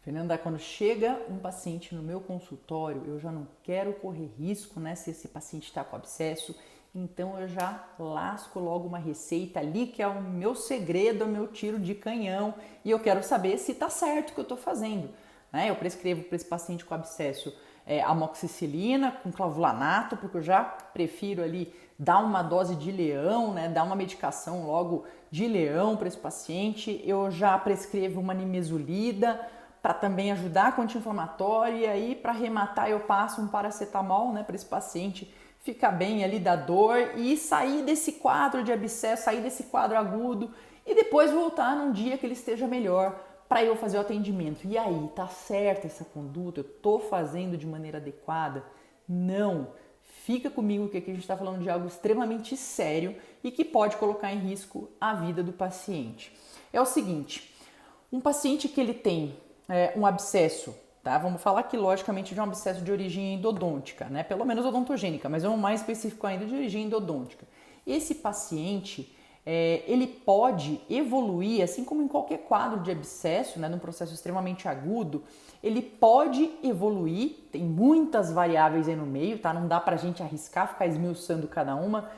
Fernanda, quando chega um paciente no meu consultório, eu já não quero correr risco, né? Se esse paciente está com abscesso, então eu já lasco logo uma receita ali que é o meu segredo, é o meu tiro de canhão e eu quero saber se está certo o que eu estou fazendo. Né? Eu prescrevo para esse paciente com abscesso amoxicilina com clavulanato, porque eu já prefiro ali dar uma dose de leão, né? Dar uma medicação logo de leão para esse paciente. Eu já prescrevo uma nimesulida para também ajudar com anti-inflamatório e aí para arrematar eu passo um paracetamol, né, para esse paciente ficar bem ali da dor e sair desse quadro de abscesso, sair desse quadro agudo e depois voltar num dia que ele esteja melhor para eu fazer o atendimento. E aí, tá certa essa conduta? Eu tô fazendo de maneira adequada? Não. Fica comigo que aqui a gente está falando de algo extremamente sério e que pode colocar em risco a vida do paciente. É o seguinte, um paciente que ele tem um abscesso, tá? Vamos falar aqui logicamente de um abscesso de origem endodôntica, né? Pelo menos odontogênica, mas vamos mais específico ainda de origem endodôntica. Esse paciente, ele pode evoluir, assim como em qualquer quadro de abscesso, né, num processo extremamente agudo, ele pode evoluir, tem muitas variáveis aí no meio, tá? Não dá pra gente arriscar, ficar esmiuçando cada uma,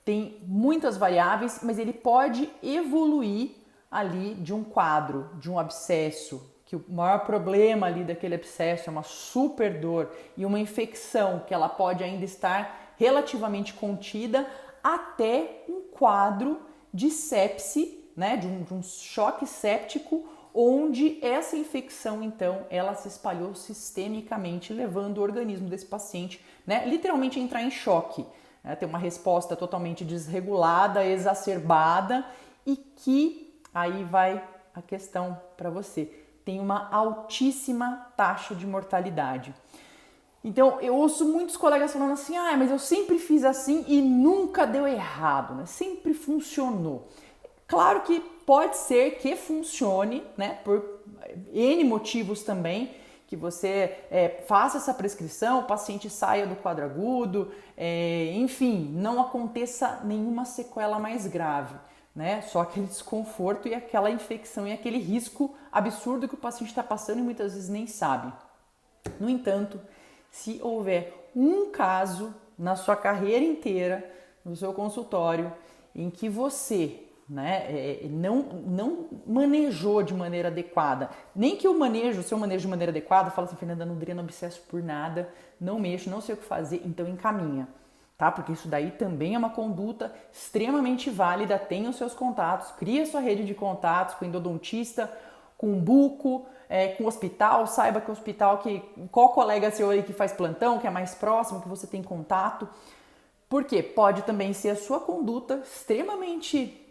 tem muitas variáveis, mas ele pode evoluir ali de um quadro, de um abscesso, que o maior problema ali daquele abscesso é uma super dor e uma infecção que ela pode ainda estar relativamente contida, até um quadro de sepse, né, de um choque séptico, onde essa infecção, então, ela se espalhou sistemicamente, levando o organismo desse paciente, né, literalmente a entrar em choque, né, ter uma resposta totalmente desregulada, exacerbada e que, aí vai a questão para você, tem uma altíssima taxa de mortalidade. Então, eu ouço muitos colegas falando assim, mas eu sempre fiz assim e nunca deu errado, né? Sempre funcionou. Claro que pode ser que funcione, né? Por N motivos também, que você faça essa prescrição, o paciente saia do quadro agudo, enfim, não aconteça nenhuma sequela mais grave. Né? Só aquele desconforto e aquela infecção e aquele risco absurdo que o paciente está passando e muitas vezes nem sabe. No entanto, se houver um caso na sua carreira inteira, no seu consultório, em que você não manejou de maneira adequada, nem que o seu manejo de maneira adequada, fala assim, Fernanda, não dreno abscesso por nada, não mexo, não sei o que fazer, então encaminha. Tá? Porque isso daí também é uma conduta extremamente válida, tenha os seus contatos, cria sua rede de contatos com endodontista, com buco, com hospital, saiba que o hospital, qual colega seu aí que faz plantão, que é mais próximo, que você tem contato, porque pode também ser a sua conduta extremamente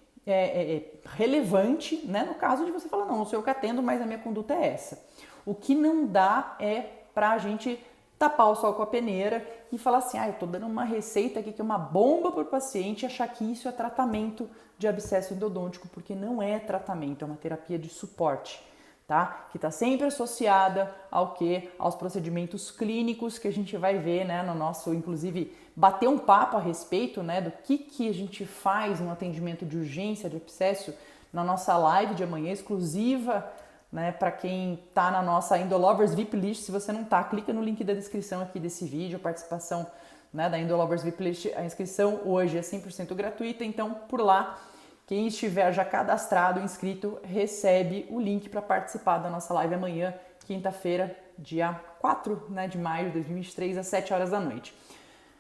relevante, né? No caso de você falar, não sou eu que atendo, mas a minha conduta é essa. O que não dá é pra gente tapar o sol com a peneira e falar assim, eu tô dando uma receita aqui que é uma bomba para o paciente e achar que isso é tratamento de abscesso endodôntico, porque não é tratamento, é uma terapia de suporte, tá? Que está sempre associada ao quê? Aos procedimentos clínicos que a gente vai ver, né, no nosso, inclusive, bater um papo a respeito, né, do que a gente faz no atendimento de urgência de abscesso na nossa live de amanhã exclusiva, né, para quem está na nossa Endolovers VIP List. Se você não está, clica no link da descrição aqui desse vídeo, a participação, né, da Endolovers VIP List, a inscrição hoje é 100% gratuita, então por lá, quem estiver já cadastrado, inscrito, recebe o link para participar da nossa live amanhã, quinta-feira, dia 4, né, de maio de 2023, às 7 horas da noite.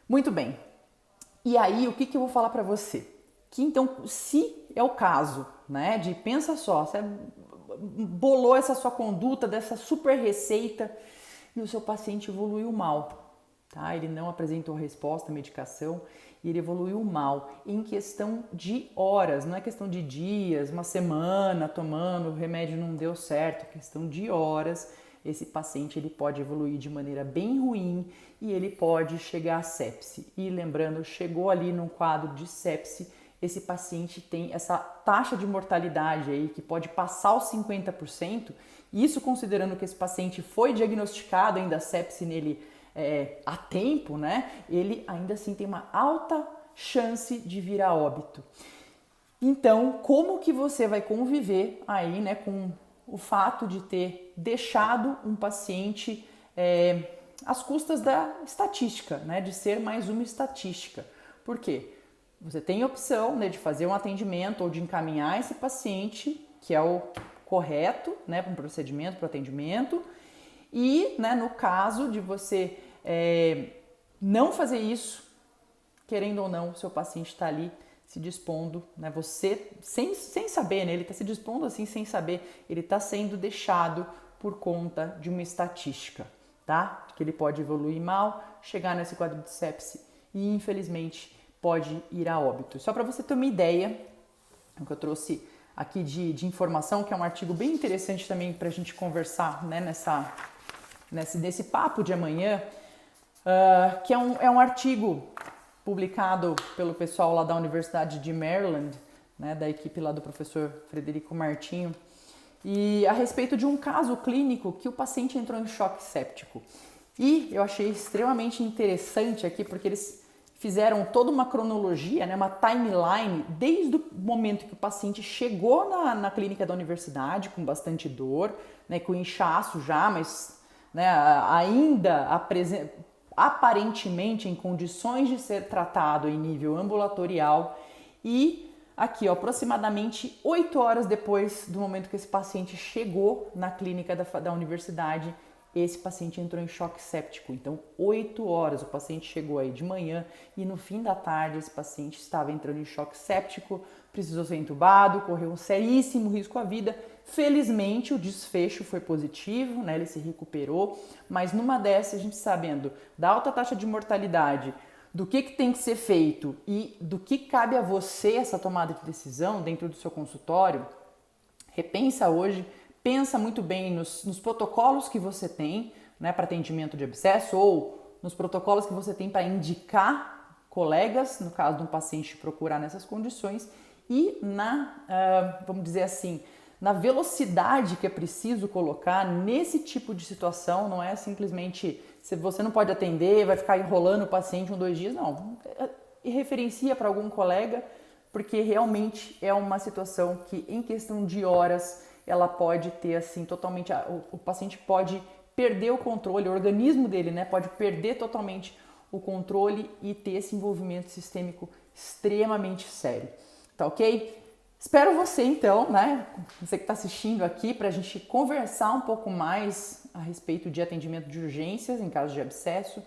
Muito bem, e aí o que eu vou falar para você? Que então, se é o caso, né, de pensa só, você bolou essa sua conduta dessa super receita e o seu paciente evoluiu mal, tá? Ele não apresentou resposta à medicação e ele evoluiu mal em questão de horas, não é questão de dias, uma semana tomando, o remédio não deu certo, é questão de horas. Esse paciente ele pode evoluir de maneira bem ruim e ele pode chegar a sepse. E lembrando, chegou ali num quadro de sepse, esse paciente tem essa taxa de mortalidade aí que pode passar os 50%, isso considerando que esse paciente foi diagnosticado ainda sepse nele a tempo, né? Ele ainda assim tem uma alta chance de vir a óbito. Então, como que você vai conviver aí, né, com o fato de ter deixado um paciente às custas da estatística, né, de ser mais uma estatística. Por quê? Você tem a opção, né, de fazer um atendimento ou de encaminhar esse paciente, que é o correto, né, para um procedimento, para o atendimento, e, né, no caso de você não fazer isso, querendo ou não, o seu paciente está ali se dispondo, né, você, sem saber, né, ele está se dispondo assim, sem saber, ele está sendo deixado por conta de uma estatística, tá? Que ele pode evoluir mal, chegar nesse quadro de sepse e, infelizmente, pode ir a óbito. Só para você ter uma ideia, o que eu trouxe aqui de informação, que é um artigo bem interessante também para a gente conversar, né, nesse papo de amanhã, que é um artigo publicado pelo pessoal lá da Universidade de Maryland, né, da equipe lá do professor Frederico Martinho, e a respeito de um caso clínico que o paciente entrou em choque séptico. E eu achei extremamente interessante aqui, porque eles fizeram toda uma cronologia, né, uma timeline, desde o momento que o paciente chegou na clínica da universidade com bastante dor, né, com inchaço já, mas, né, ainda aparentemente em condições de ser tratado em nível ambulatorial, e aqui, ó, aproximadamente 8 horas depois do momento que esse paciente chegou na clínica da universidade, esse paciente entrou em choque séptico. Então, 8 horas, o paciente chegou aí de manhã e no fim da tarde esse paciente estava entrando em choque séptico, precisou ser entubado, correu um seríssimo risco à vida. Felizmente, o desfecho foi positivo, né? Ele se recuperou, mas numa dessas, a gente sabendo da alta taxa de mortalidade, do que tem que ser feito e do que cabe a você essa tomada de decisão dentro do seu consultório, repensa hoje, pensa muito bem nos protocolos que você tem, né, para atendimento de abscesso ou nos protocolos que você tem para indicar colegas, no caso de um paciente procurar nessas condições, e vamos dizer assim, na velocidade que é preciso colocar nesse tipo de situação. Não é simplesmente, se você não pode atender, vai ficar enrolando o paciente 1, 2 dias, não. E referencia para algum colega, porque realmente é uma situação que em questão de horas ela pode ter assim totalmente, o paciente pode perder o controle, o organismo dele, né, pode perder totalmente o controle e ter esse envolvimento sistêmico extremamente sério. Tá ok? Espero você então, né, você que está assistindo aqui, para a gente conversar um pouco mais a respeito de atendimento de urgências em caso de abscesso.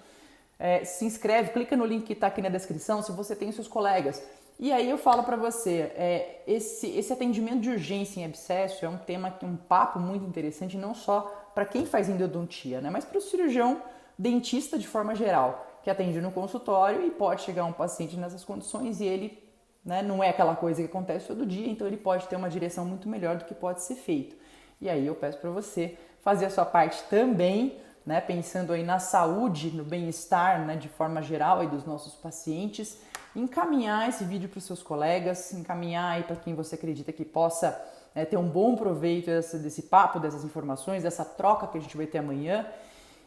Se inscreve, clica no link que está aqui na descrição se você tem seus colegas. E aí eu falo para você, esse atendimento de urgência em abscesso é um tema, um papo muito interessante, não só para quem faz endodontia, né, mas para o cirurgião dentista de forma geral, que atende no consultório e pode chegar um paciente nessas condições e ele, né, não é aquela coisa que acontece todo dia, então ele pode ter uma direção muito melhor do que pode ser feito. E aí eu peço para você fazer a sua parte também, né, pensando aí na saúde, no bem-estar, né, de forma geral aí dos nossos pacientes, encaminhar esse vídeo para os seus colegas, encaminhar aí para quem você acredita que possa ter um bom proveito desse papo, dessas informações, dessa troca que a gente vai ter amanhã.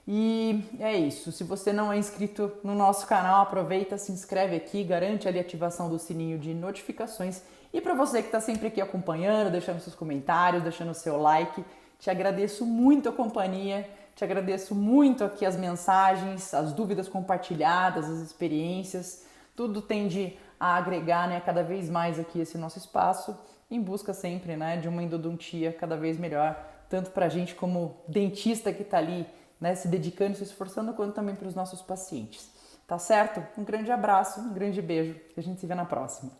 E é isso, se você não é inscrito no nosso canal, aproveita, se inscreve aqui, garante ali a ativação do sininho de notificações. E para você que está sempre aqui acompanhando, deixando seus comentários, deixando seu like, te agradeço muito a companhia, te agradeço muito aqui as mensagens, as dúvidas compartilhadas, as experiências, tudo tende a agregar, né, cada vez mais aqui esse nosso espaço, em busca sempre, né, de uma endodontia cada vez melhor, tanto para a gente como dentista que está ali, né, se dedicando, se esforçando, quanto também para os nossos pacientes. Tá certo? Um grande abraço, um grande beijo. A gente se vê na próxima.